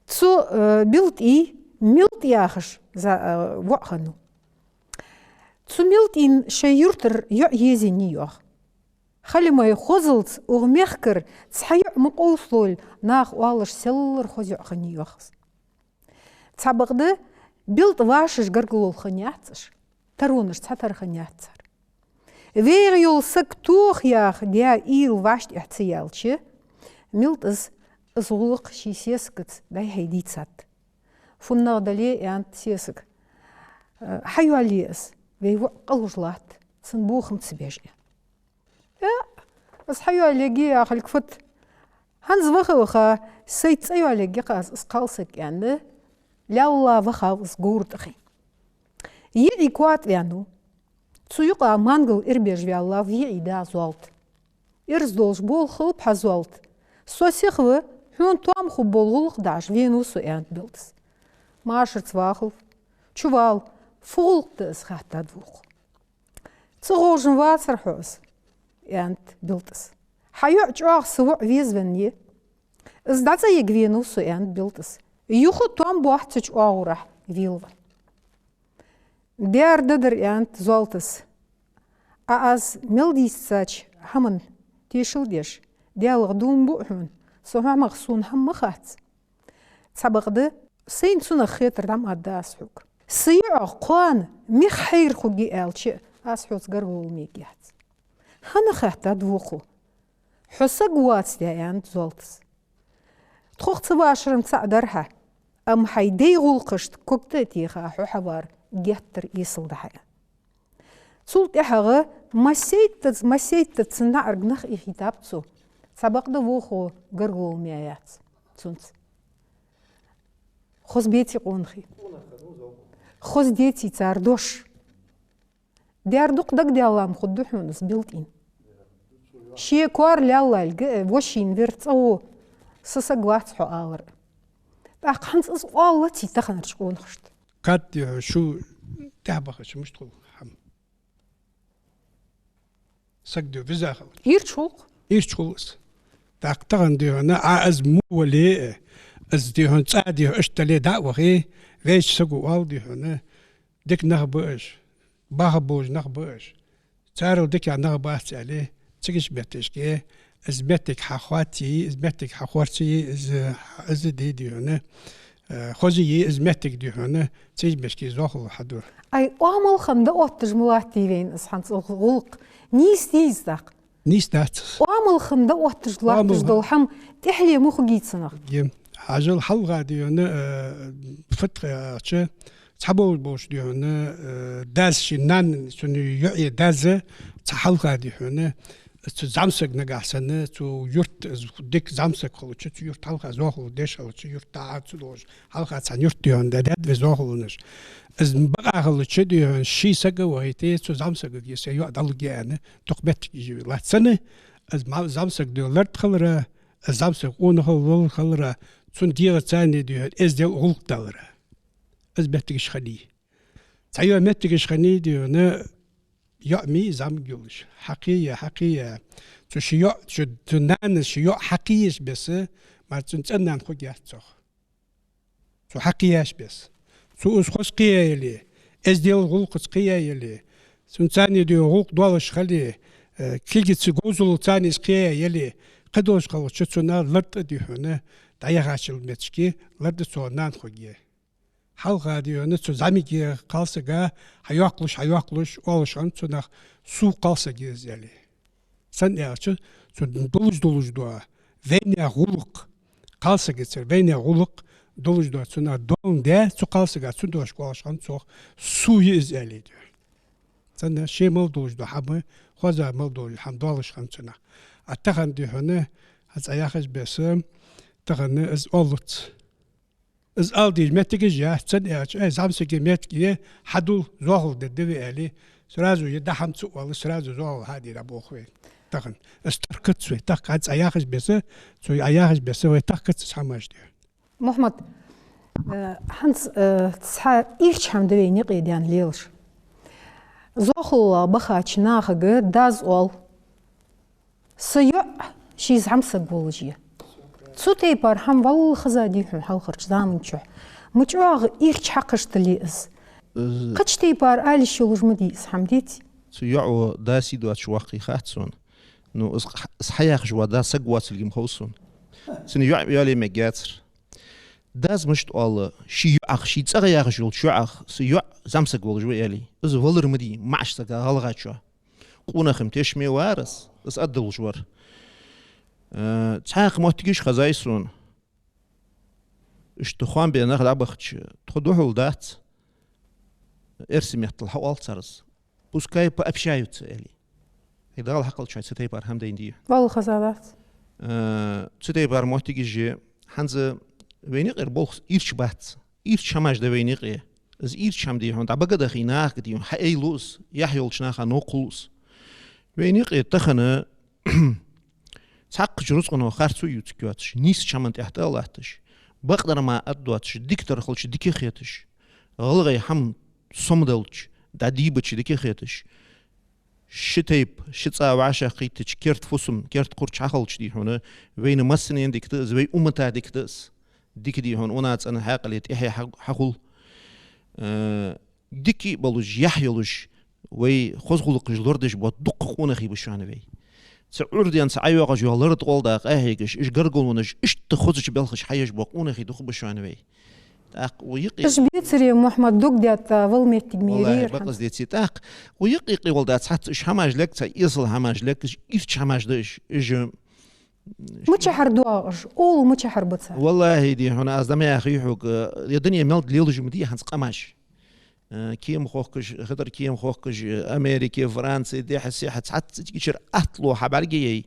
تسو بيلت ميلت ياخش وقخنو تسو ميلت شيورتر يزيني يوخ خلي ما يخوزلت وغميخكر تسحيع مقوصلول ناخ والش سلر خوزيع خني يوخس تسابقده بيلت واشش قرقلول خنياتش ترونش تساتر خنياتر ويغيول سك توخ ياخ ديا إيل واشت احتيالشي ميلت از غلق شي سيسكت داي هيدي تسات فنغ دالي يانت سيسك حيو عليس ويوع قلوجلات سنبوخم تسبيجي بس حيو عليكي يا خلق فت هنز وخا سيت ايو عليكي قاس اسقالسك يعني لا الله وخا اسقورت اخي يعي كوات يعني تسويقا مانجل إربيج في الله في عيدا زوالت إرزدولش بول خلب حزوالت سوسيخوه هون توام خو بول غلق داش فينوسو إيانت بلتس ماشر تواخلف تشوال فولق تس خاتا دوخ تغوجن واتر حوز إيانت بلتس حيوع جواغ سوع فيزفنيه إزداتا يك فينوسو إيانت بلتس يوخو توام بوحت تجواغ راح فيلفا ديار ددر إيانت زوالتس أعز ملديس ساج همن تيشل ديش ديال غدون بوحون سوما مغسون هم مخات تسابقده سين سونا خيطر دام أداس حوك سيع قوان ميخ حير خوغي آلشي أسحوز قرغول ميكيات هانا خاتا دوخو حسا قوات دي إيانت زوالتس تخوخ تباشرم تسعدرها أم حيدي غولقشت كوكتاتيخا حو حوار جهتر يصل دحيا تسولت إحاغا مسيتت سنعرق نخ إخيتابتسو سابق دوخو قرغول ميايات تسونت خوز بيتي قونخي خوز ديتي تاردوش دياردوق دق ديالام خدوحونس بيلتين شيكوار لالال وشين فيرت أو سسا قوات حو آور باق حنس اس والله تي تخن شقول خشت قد شو تعبخ مش تقول هم سجدوا فيزا يرشوق إيش خلص تاقتغن ديونا عاز مو ولي از ديون تعدي اشتلي دعوة غيش سقو وال ديونا ديك نغبوش باغبوش نغبوش تارو ديك نغبات عليه تيجيش بيتشكي از بيتك حخواتي از بيتك حخواتي از دي ديونا خوزي از بيتك ديونا تيجي بيشكي زوخل حدور اي وامل خمده اوتج ملاتي وين اس حنس غلق نيس داق نيس دات وامل خمده اوتج لاتج دولحم تحلي مخ جيتسنغ يم عجل حلقة ديونا فترة تش تحبوا بوش ديونا داز شنان سنو يعي دازة تحلقة ديونا زامسك نجاحسنا تو يرت ديك زامسك خلو تش يرت حلقة زوخل ديش خلو تش يرت تعاد سلوش حلقة تان يرت ديون داد وزوخلونش از بقى خلو تش ديون شي سجى وهيتي تو زامسك جيس يقدر جانا تقبت يجي لا سنة از ما زامسك ديون لرت خلرا زامسك اون خلرا تون دير تاني ديون از ديال غلق دالرا از بتكش خلي تايو متكش خلي ديون يأمي زام جولش حقيقة تشيع تنان شيع حقيقة بس ما تنتنان خجياتك تو حقيقة بس تو أسخص قيا يلي از ديال غلق قيا يلي تنتاني ديون غلق دوالش خلي كيجي تسقوزل تاني قيا يلي قدوش قالوا تشتنا لرد ديونا دايغاشل متشكي لرد سونان خوجي حلقة ديونا تزاميجي قالسجا حيوقلش أولشان تناخ سو قالسجي زيالي سن يارچ تن دولج دوا وينيا غلق قالسجي تر وينيا غلق دولج دوا تنا دون ده تو قالسجا تندوش قالشان تو سو يزيالي ديو سن شيمال دولج دوا حما خوزا مال دولج حم دولش خم تنا أتخن ديونا از أياخش بسم تخن از أولت از ألدي متجي جاه تن يارچ زامسكي متجي حدو زوغل ددوي علي سرازو يدحم تسو ولا سرازو زوغل هادي رابوخوي تخن استركت سوي تخ از أياخش بس سوي أياخش بس ويتخكت سامج ديو محمد حنس تسحا إيش حم دويني قيدان ليلش زوخل بخاش ناخج داز أول سيع شيز عم سقولجية صوتي برهم والله خزادي حل خرج زامن شو متجاغ إيش حقش تليس قدش تيبار آل شلوج مديس حمديتي سيعو داسي دوات شواقي خاتسون نو صحيح جوا دا سقوات اللي مخوصون سنو يعلي مجاتر داز مشت الله شي يعخ شي تغير جول شو عخ سيع زامسك ولا جوا يالي إذا ولر مدي معش تجا هالغات شو قونا خمتش مي وارس بس أدل جوار تحقق ما تجيش خزايسون اشتخوان بيناخ لعبختش تخدوه دات ارسم يحط الحوال ترز بس كاي بأبشايوت يالي هيدا الحق الشيء ستيبار هم ديندي والله خزادات ستيبار ما تجيش حنز ويني غير بوخ إيرش بات إيرش شماش ده ويني غير از إيرش شم دي هون تبقى ده خيناك دي هون حقي لوس يحيول شناخا نوقلوس ويني غير تخنه ساق جروس قنو خارسو يوتكواتش نيس شمنت احتالاتش بقدر ما ادواتش ديكتر خلش ديكي خيتش غلغي حم صمدلش داديبتش ديكي خيتش شتيب شتصا وعشا قيتش كيرت فوسم كيرت قرش حخلش دي هون وين مسنين ديكتز وي امتا ديكتز ديك دي هون اونات انا حاقليت احي حقول ديكي بلوج يحيلوش وي خزغلق جلوردش بو دق قونه خي بشانه وي سعوديان سعيوغ جوالر طولدا قاهيش ايش غرغلونش ايش تخزش بالخش حيش بو قونه خي دخ بشانه وي تاق ويقي اش بيتري محمد دوك ديات ولميت والله تجميرير بقص ديتي تاق ويقي ولدا حتى اش حماج لك يصل حماج لك ايش حماج دش ايش متشحر دواغش أول متشحر بتصير والله دي هنا أصدم يا أخي حق الدنيا ملت ليلج مدي حنس قماش كيم خوكش خضر كيم خوكش أمريكا فرنسا دي حسي حتى تيجي أطلو حبارجي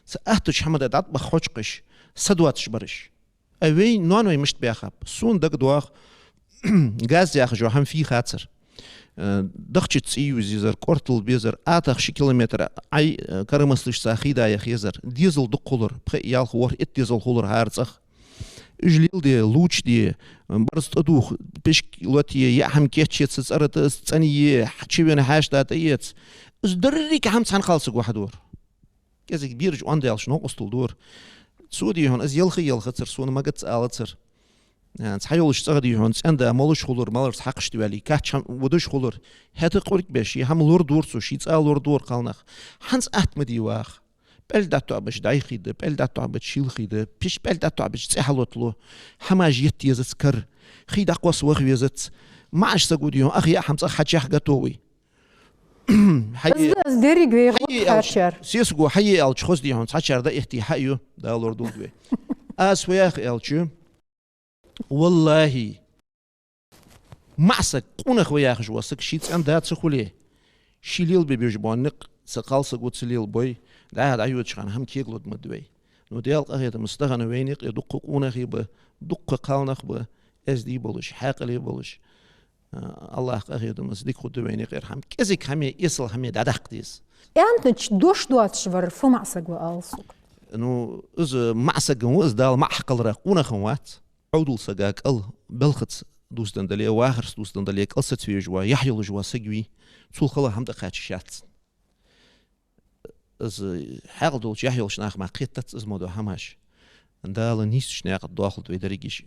سأحتش حمد دات بخوشقش صدواتش برش أوين نوانوي مشت بيخاب سون دق دواغ غاز يا أخي جو هم في خاطر دخشت تسيو زيزر كورتل بيزر آتاخ شي كيلومتر أي كرمسلش ساخيدا يا خيزر ديزل دقولر بخي يال خور ديزل خولر هارتخ جليل دي لوش دي برست أدوخ بيش لوتي يا هم كيتشيت سأرت استني حتشيبين حاشتات ايت از دريك هم تسان خالصك واحد دور كذا كبير جو عندي شنو قصتل دور سودي هون از يلخي تصير سون ما قد سألتر يعني تحيولش تغدي هون عنده مالش خلور مالش حقش تبالي كاتش ودش خلور هات قولك بشي هم لور دور سو شي تسأل لور دور قالنخ حنس أحمدي واخ بلداتو عبش دايخيده بلداتو عبش شيلخيده بيش بلداتو عبش تسحلوتلو حماج يتيزت كر خيد أقوس وغيزت معش سقوديون أخي أحمد حاجة حقتوي حي ديري غير حشر سيسقو حي ألش خص ديون حشر ده إحتي حيو ده لور دودوي أسوياخ ألشو والله معسك قونا خوياخ جوا سك شيت عند هات سخوليه شيليل بيجبونق سقال سقوت سليل بوي ده هذا أيوة شان هم كيغلود مدوي نو ديال قهيت مستغنى وينيق يدق قونا خيبه دق قالنخ به از دي بولش حاقلي بولش الله قهيت مصدق خد وينيق يرحم كزك همي يصل همي ددقديس أنت دوش دواتش ور فو معسق وألسوك انه از معسق وز دال معقل رقونا خوات عودل سقاك ال بلخت دوستن دلي واخر دوستن دلي قصت في جوا يحيل جوا سقوي تول خلا هم دقاتشات از حال دولش يحيل شناخ ما قيتت از مودو هماش دال نيس شناق داخل ويدريجيش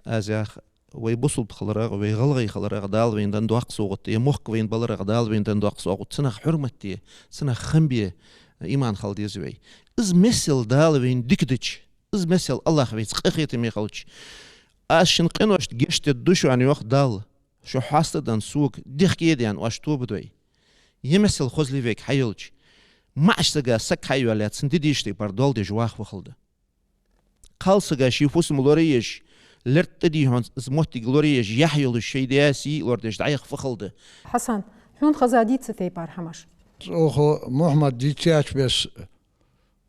ازاخ ويبصل بخلرق ويغلغي خلرق دال وين دن دوق سوقت يمخ وين بلرق دال وين دن دوق سوقت سنخ حرمتي سنخ خمبيه إيمان خالدي زوي از مثل دال وين دكدش از مثل الله خويت قيقيت مي خلش اشن قنوش جشت الدش يعني وقت دال شو حاسه دن سوق دخكيد يعني واش تو بدوي يمثل خزلي فيك حيلش معش سجا سك حيوالات سنديشتي بردول دي جواخ وخلده قال سجا شي فوس ملوريش لرت دي هون زموتي غلوريش يحيل الشي دياسي لوردش دايخ فخلده حسن حون خزاديت ستي بار حمش أخو محمد ديتياش بس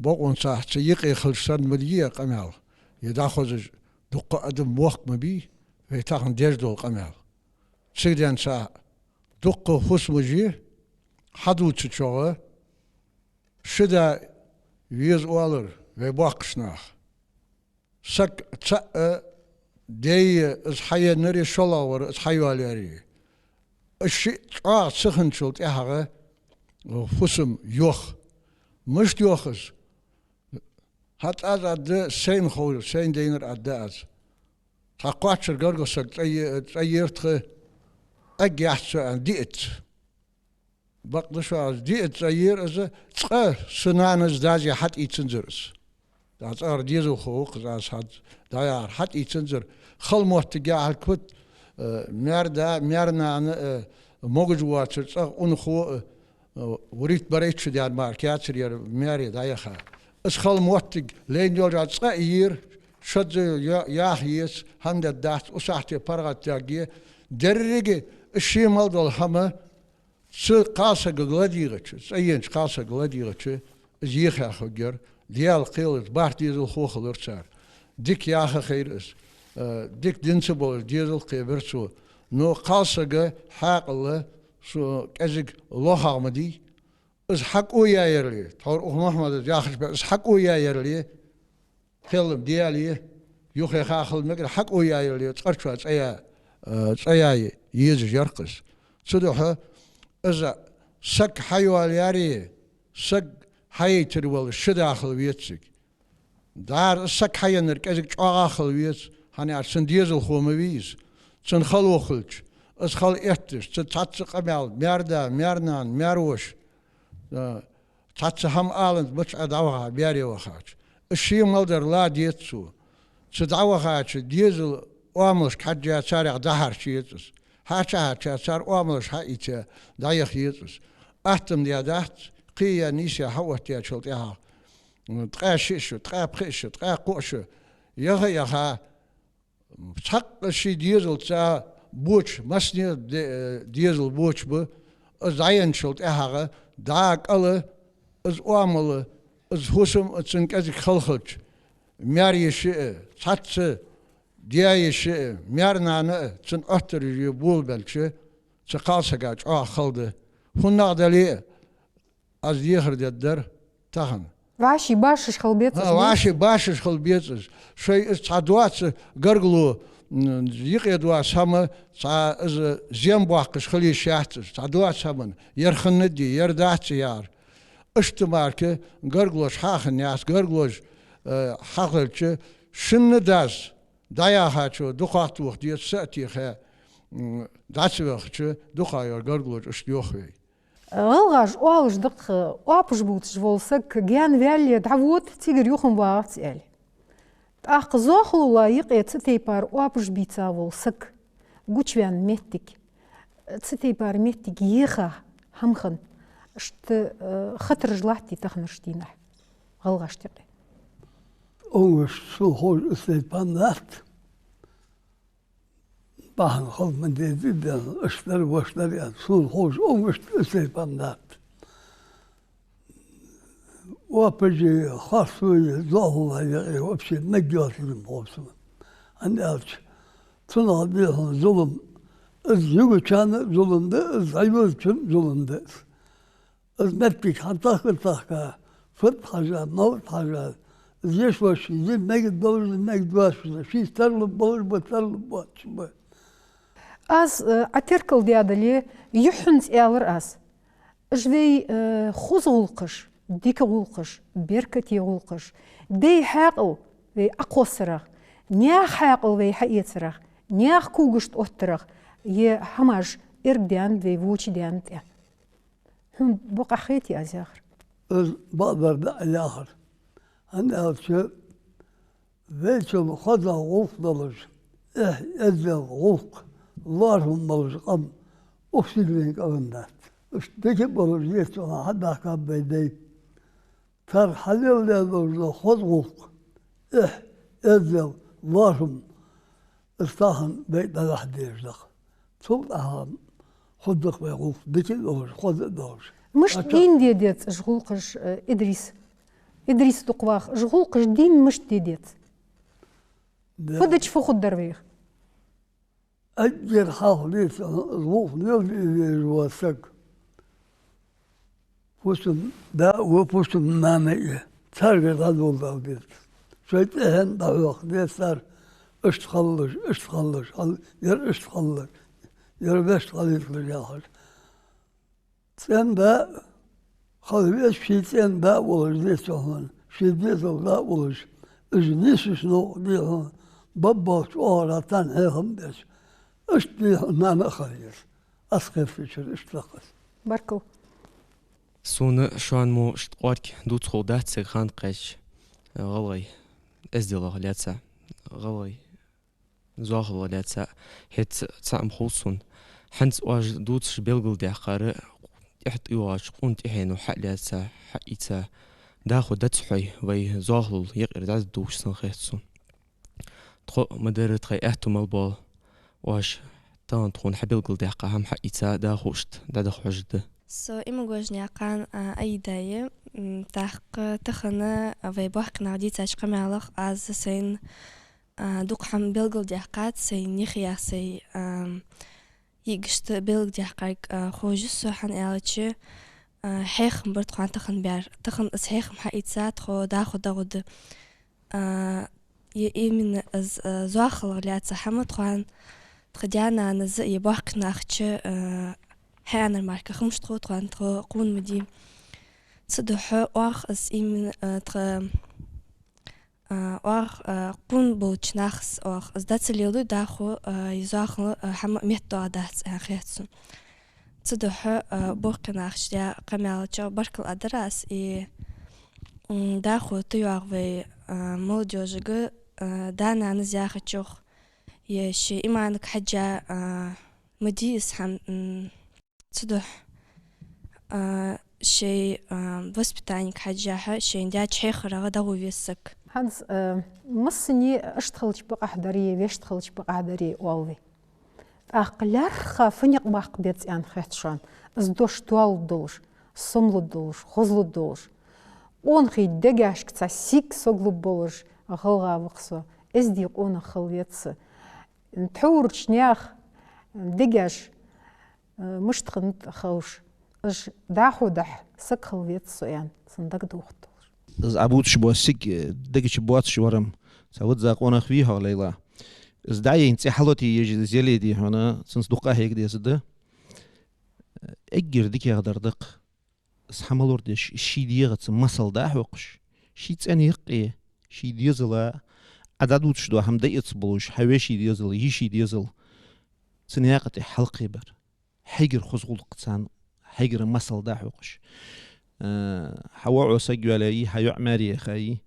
بقون صح تيقي خلصان مليا قمال يداخل دق أدم وقت مبي ويتاخن ديجدو قمال سيدان صح دق فوس مجي حدو تشوغه شدا ويز والر ويباقشناخ سك تسأ دي از حيا نري شلاور از حيواليري الشيء سخن شلت احغه فسم يوخ مش يوخس هات از اد سين خول سين دينر اداز تقواتشر غرغسك تيرت اجيحس ان ديت بقدش از ديت تير از تق سنانز دازي حت يتنزرس داز ار ديزو خوق داز حت دايار حت يتنزر خلموت تجاه الكوت ميرنا موجود واتر اونخو وريت بريتش ديال ماركات ير ميري دايخا اسخل موتج لين يرجع صغير شد ياهيس هند دات وساحتي برغت تاجي درجه الشي مالدل هما س قاسه غلاديغتش ايين قاسه غلاديغتش زيخا خجر ديال قيلت بارتي الخوخلر صار ديك ياخ خير اس ديك دينسبول ديال قيبرسو نو قاسه حاقله سو كازك الله عمدي از حقو يا يرلي تور محمد ياخش بس حقو يا يرلي خلم ديالي يوخي خاخل مقر حقو يا يرلي تقرشوا تسيا يز يرقص صدوها از سك حيوال ياري سك حي ترول شداخل ويتسك دار سك حي نركزك اخل ويت هاني عشان ديزل خومويز سن خلو خلش از خال اتش تاتس قمال ميردا ميرنان ميروش تاتس هم آلند مش ادعوها بياري وخاش الشي مالدر لا ديتسو تدعوها ديزل واملش حاجة سارع دهر شيتس هاتشا سار واملش حايتش دايخ يتس احتم ديادات قيا نيشا حوتيا شلطيها تقا شيشو تقا بخيشو تقا قوشو يخا حق الشي ديزل تا بوش مسني ديزل بوش ب از عين شلت احغه داك الله از وامل از حسم اتسنك ازك خلخلش مياري شيء تاتس دياي شيء ميارنا تسن احتر يبول بلش تقاسقاج خلده هنا دلي از يخر الدر تخن واشي باشش خلبيت واشي باشش خلبيتز شيء تعدوات قرقلو يقيدوا سما از زيمبوحش خلي شاحتز تعدوات سما يرخن ندي يردات يار اشتمارك قرقلوش حاخن ياس قرقلوش حاخلش شن داز دايا هاتشو دخات وقت سأتي خا داتسوخش دخاير قرقلوش اشتيوخي غلغاش اوالش دق اوابش بوتش volsek جان فالي دعوت تيجر يوخن واغت ال اخ زوخلو لايق تيبار اوابش بيتا volsek غوتشوان ميتيك تيبار ميتيك يخا همخن شت خطر جلاتي تخنشتينا غلغاش تقي ongeveer zo hoor is het pandaat. Bahan God met dit dan is er was er ja zo hoor ongeveer is het pandaat. وابجي خاص الله وابشي نجات الموسم عند أرش صنع بيهم ظلم الزوج كان ظلم ده الزعيم كان ظلم ده المتك حتى كتاكا فت حاجة موت حاجة زيش واش زي نجد دور نجد واش في ترلب بور بترلب واش از اتركل ديادلي يحنز االر از جوي خوزولقش ديك غولقش بيركتي غولقش دي حاقل وي اقوسرغ نيا حاقل وي حقيترغ نيا كوغشت اوترغ ي حماج ارديان وي ووچ ديان تي هم بقى خيتي ازاخر بقدر ده الاخر انا ارشد ويشم خذا غوف دلج ازل غوف اللهم ملزقم اكسجين قلندات اشتكي بلجيت انا حدا كان بيدي تر حلل لازم خذوق ازل اللهم استاهن بيت الحديش لك ثم اهم خذك بيغوف ديك خذ دورج مش دين ديديت جغولقش ادريس تقواخ جغولقش دين مش ديديت فدش فوق الدرويخ أجر حاوليت الظروف نلقي الوثق فوسم دا وفوسم مانية تارجت هذا الوضع شويت إهن دعوة دي صار اشتغلش ير اشتغلش ير بشتغليت لجاهل سن دا خلويش في سن دا ولش دي سهون في دي دا ولش اجنيش شنو دي هون بابا شوارا تنهيهم ديش اشتي نانا خير اسخر في شر اشتلقس باركو سون شوان مو اشتقارك دوت خودات سيخان قيش غلغي ازدلا لاتسا غلغي زاغل لاتسا هيت تسام خلصون حنس واج دوتش بيلغل دحقار احت يواج قنت احينو حق لاتسا حقيتا داخو داتسحي وي زاغل يقر داز دوش سنخيتسون تخو مدرت خي احتو مالبال واش تان تخون حبيلغل دحقا هم حقيتا داخوشت دادخوجد إما جوجني قان أي داية تحق تخنا في بحق نعدي تشق معلق از سين دوق حم بلغل دحقات سين يخيا سي يجشت بلغ دحقاك خوجس حن ألتش حيخ برد قان تخن بير تخن اس حيخ محيطات خو داخو داود يمن از زواخل غليات حمد قان تخديانا نز يبحق ناخش حيانا الماركة خمش تخو تخوان تخو قون مدي تصدح واخ اس إيمن واخ قون بوش ناخس واخ اس دات سليلو داخو يزاخل حما ميتو عدات خياتسون تصدح بوك ناخش ديا قمال جو بركل أدراس داخو تيوغ في مولجوجغ دانا نزياخ تشوخ يشي إيمانك حاجة مدي اسحم تصدح شيء وسبتانيك حاجة شيء ديات شيخ رغدا ويسك هانس مصني اشتغلش بقى حدري ويشتغلش بقى حدري والوي اقلار خافنيق باق بيت ان خيتشان ازدوش توال دوش صملو دوش خزلو دوش اون خي دگاش كتا سيك سوغلو بولش غلغا وقصو ازدي اون خلويتس نتحورش نياخ دگاش مش تخنت خوش اش داخو دح سك خلويت سويان صندق دوخت از عبود شبوه سیگ دگی شبوات شورم سواد زاق اون خویها لیلا از دایی انتی حالتی یه زیلی دی هنا سنس دقه هیک دی زده اگر دیگه قدر دق از حمل وردش شی دیگه مسال ده حقش شی تاني قیه شی دیزلا عدد شدو هم دایت بلوش حواشی دیزل یشی دیزل سنیاقت حلقی بر حجر خزغل قطان حجر مسال ده حقش حوا عساق ولاي حيو عماري خاي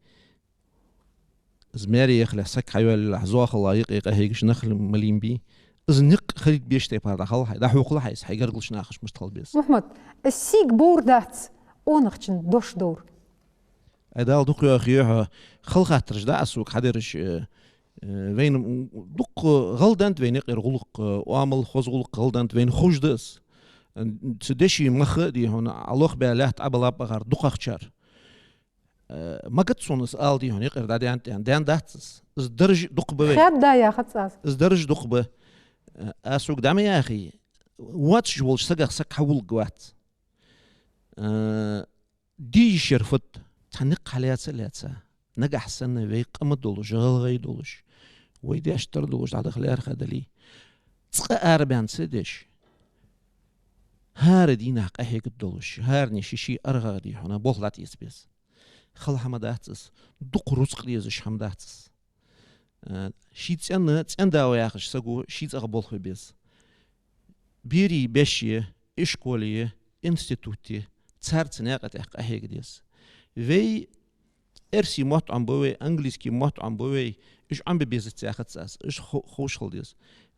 زماري يخلع سك حيو الحزواخ الله يقيق هيكش نخل مليم بي زنق خليت بيشتي بار دخل ده حقوق لا حيس حيقرقلش ناخش مستقل بيس محمد السيق بور دات اونخشن دوش دور ادال دوق يا اخي خلقاترش دا اسوق حدرش وين دوق غلدنت وين غير غلق وعمل خزغلق غلدنت وين خوش دس تدشي مخ دي هنا الله بالات ابلا بغار دوقخشار ما قد صونس آل دي هنا غير دادي انت دان داتس از درج دوق بوي خد دا يا خصاص از درج دوق ب اسوق دام يا اخي واتش ول سق سق حول قوات دي شرفت تنق عليها سلاتسا نجح سنه وي قمد دولش غلغي دولش ويدي اشتر دولش على خليار خدلي تسقى اربان سدش هار دينا قهيك الدولش هار نشيشي ارغادي هنا بوخلات يسبيس خل حمداتس دق رزق ليزش حمداتس شيت ان داو ياخش سغو شيت اغبول بيس بيري بشي اشكوليه انستيتوتي تسارتناقت قهيك ديس وي ارسي موت عم بوي انجليزكي موت عم بوي ايش عم بيزت ساختصاس ايش خوش خلديس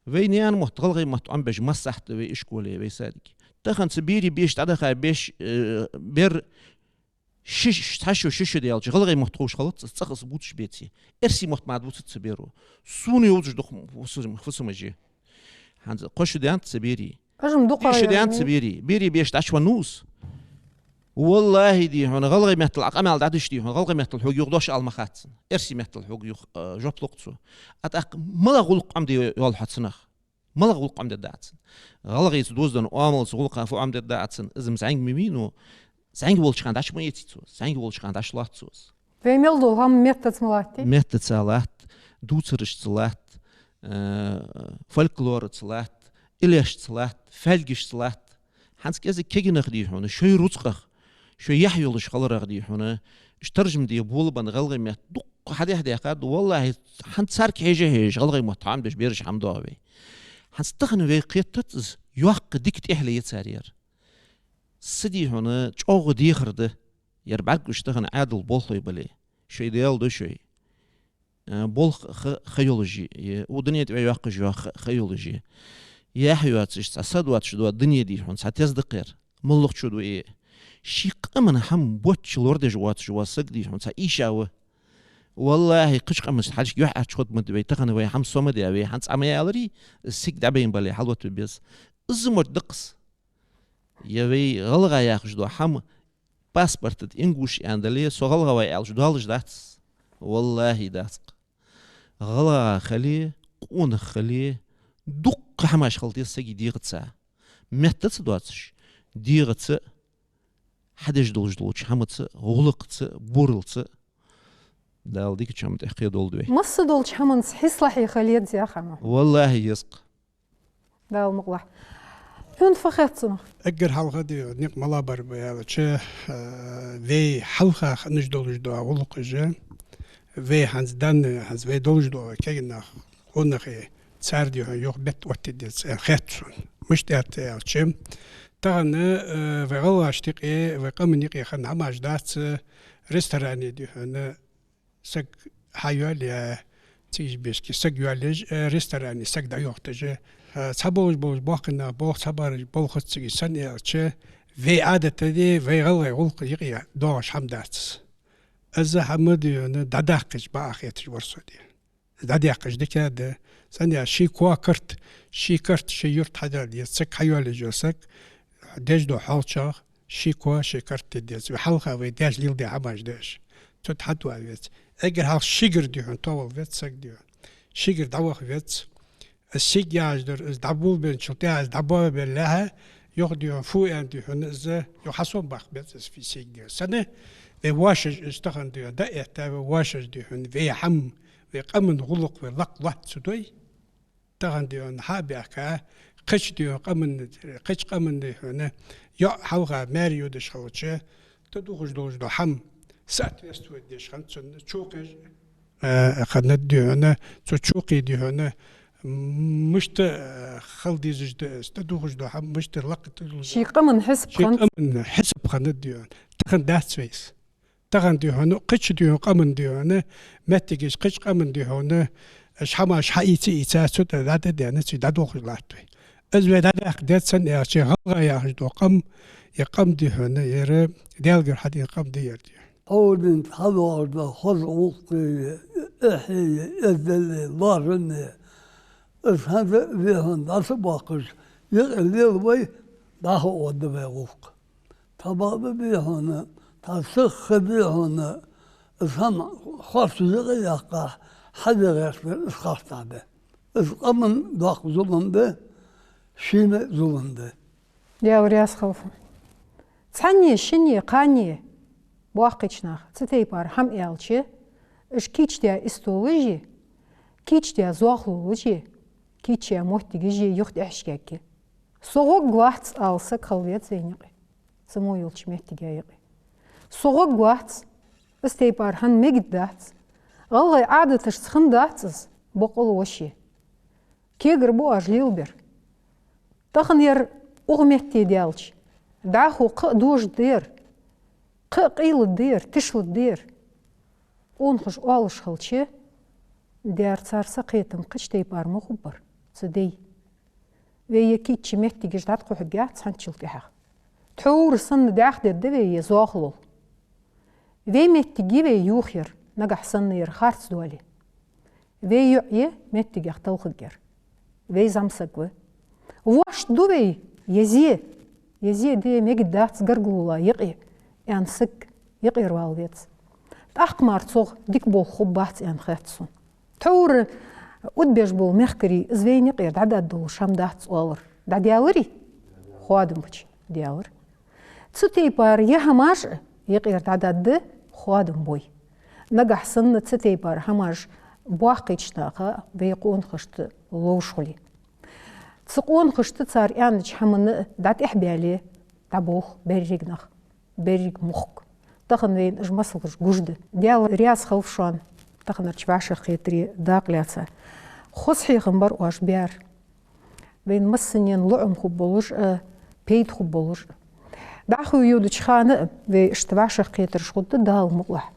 وي نيان محتغلغي موت عم بج مسحت وي اشكوليه وي صادق تخن سبيري بيش تعدخ بيش بير شش تاشو شش ديال غلغي محتوش خلط تسخص بوتش بيتي ارسي محت مع بوت تسبيرو سوني وجه دخ فسمجي هانز قش ديانت سبيري اجم دوقا ايش ديانت سبيري بيري بيش تاشو نوس والله دي هون غلغي محت العقمال دادش دي هون غلغي محت الحوق يغدوش المخات ارسي محت الحوق جوبلقتو اتاق ملا غلق عمدي يول حتسنخ ملا غلق عمدي داتن غلغي تدوزدن اوامل غلق فو عمدي داتن ازم زعينج ميمينو زعينج ولش كان داش ميتيتو زعينج ولش كان داش لاتسوس ويميل دول هم ميتت ملاتي ميتت صلات دوترش صلات فولكلور صلات إليش صلات فلجش صلات حنس كذا كيجن خديه هنا شوي رزقه شوي يحيولش خلر خديه هنا اشترجم دي بول بن غلغي مت دق حدا قاد والله حنت سارك هيج غلغي مطعم باش بيرش حمدوي حنس تخن في قيتت يوق ديكت اهلي يتسارير سدي هنا جوغ دي خرده يربعك اشتغن عادل بولخي بلي شوي ديال دو شوي بول خيولوجي ودنيا تبع يوق جو خيولوجي يا حيوات صدوات شدوا الدنيا دي هون ساتيز دقير ملق شدوا ايه شي قمنا حم بوتش لورد جوات جوا سقدي هون سا ايشاوه والله قش قمس حاج يوح اشخط مدبي تخن وي حم صمدي اوي حنس عميالري سيك دبين بالي حلوت بيس زمر دقس يوي غلغا ياخجدو حم باسبورت انجوش اندلي سو غلغا وي الجدالج داتس والله داتس غلغا خلي قون خلي دق حماش خلطي سقي ديغتسا متت دواتش ديغتس حدش دولج حمتس غلقتس بورلتس دال ديك تشام تحقيق دولدوي مص دولش حمن حصلح يخليت يا خما والله يسق دال مقلح هون فخرتنا اگر حلقه دي نيق ملابر بيا تشه في حلقه نج دولج دو غلق جه في هنز دان هنز في دولج دو كينا ونخي صار دي يوق بت وقت دي خاتون مش دات تشم تغن في غلا اشتقي في قمنيقي خن عماج دات ريستوراني دي هنا سق حيوالي تيجي بيسكي سق يوالج ريستوراني سق دا يوقتج صبوج بوج باقنا بوق صبر بوق تيجي سنه تشه في عادة دي في غلا غلق يقيا دوش حمدات از حمد دداقج باخيت ورسودي دداقج دكاد سنه شي كرت شي يرت حدا دي سق حيوالي جوسك ديج دو حالشا شي كرت دي حلقه في داش ليل دي عماج داش تتحدوا عليت اگر هاف شيگر دي هون طول فيت سق دي شيگر دواخ فيت الشيج ياجدر از دبول بين شلتها از دبول بالله yok diyor fuyan diyor ne yok hason bak bezes fi seyge sana ve waşaj istahan diyor da ete ve waşaj diyor ve ham ve qamun guluk ve lak vat sudoy tahan diyor habaka kış diyor qamun kış qamun diyor ne ya havga meriyo de şavçı تدوخش دوش دو حم ساعت استوى ديش خان تشوقي خدنا ديو أنا تشوقي ديو أنا مشت خلدي زج تدوخش دو حم مشت لقط شي قمن حسب خنت قمن حسب خدنا ديو تخن دات سويس تخن ديو أنا قش ديو قمن ديو أنا متجش قش قمن ديو أنا شحما شحيتي إتاسو تدات ديو أنا تي دادوخش لاتوي أزوي داد أخدات سن يا شي غلغا يا دو قم يقام دي هنا يرى ديالجر حد يقام دي يردي أول من حضر خذ وقت إحي إذن بارن إسهاد بيهن داس باقش يقليل بي داخل ود بيوق تباب بيهن تسخ بيهن إسهم خاص يقيقا حد يغير إسخاص تابه إسقامن داخل ظلم به شين ظلم به يا ورياس خوفا تعني شني قاني واقعنا تتي بار هم إلشي إش كيش ديا استولوجي كيش ديا زوخلوجي كيش ديا محتاجي يخد إحشكاكي صوغ واحد ألسا خلويات زينيقي سمو يلش محتاجي صوغ واحد استي بار هم مجدات غلغي عادة تشتخن داتز بقول وشي كي قربو أجليل بير تخنير أغميتي ديالش داخو ق دوش دير ق قيل دير تشل دير اونخش اولش خلشي ديار صارسا قيتم قش تي بار مخبر صدي ويا كيتش محتاجش داتقو حقات سانشلتي حق تحور سن داخ دد ويا زوخلو وي محتاجي وي يوخير نجح سن يرخارت دولي وي يعي محتاجي اختلخجر وي زمسقوه واش دوي يزي يزي دي مجدات قرقولا يقي يعني سك يقي روالبيت تأحقمار تصوغ ديك بول خبات يعني خياتسون تور ودبيش بول مخكري زوين يقي دعداد دول شام دات صوالر دا ديالري خوادم بچ ديالر تسوتي بار يهماش يقي دعداد خوادم بوي نجح سن تسوتي بار هماش بواقيتشتاقا بيقون خشت لوشولي تسقون خشت صار يعني حمن دات إحبالي تبوخ بريجنخ بريج مخك تخن وين إجمسلش جوجد ديال رياض خلفشان تخن رشباش خيتري داقلياتsa خصحي خنبر واش بيار وين مسنين لعم خبولش بيت خبولش داخو يودش خانة واشتباش خيتر شخد دال مقلح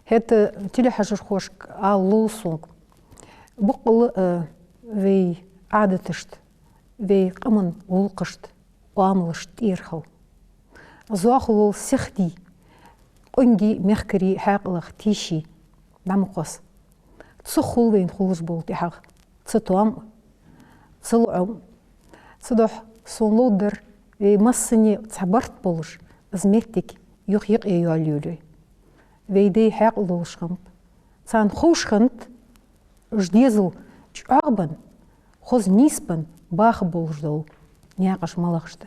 هت تلي حجر خوش علوسونك بقول وي عادتشت وي قمن ولقشت وعملشت إيرخل زواخلو سختي قنجي مخكري حاقلخ تيشي دمقص تسخل وين خلص بولتي حق تسطوام تسلعم تسدح صنلودر ومسني تعبرت بولش زميتك يخيق ياليولي ويدي حاقلو شخمت تان خوشخنت جديزل جعبن خوز نيسبن باخ بولش دول نياقش ملغشت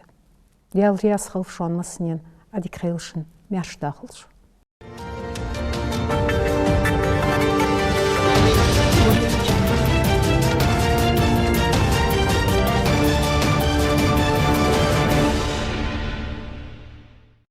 ديال رياس خلف شون مسنين أديك خيلشن ميرش داخلش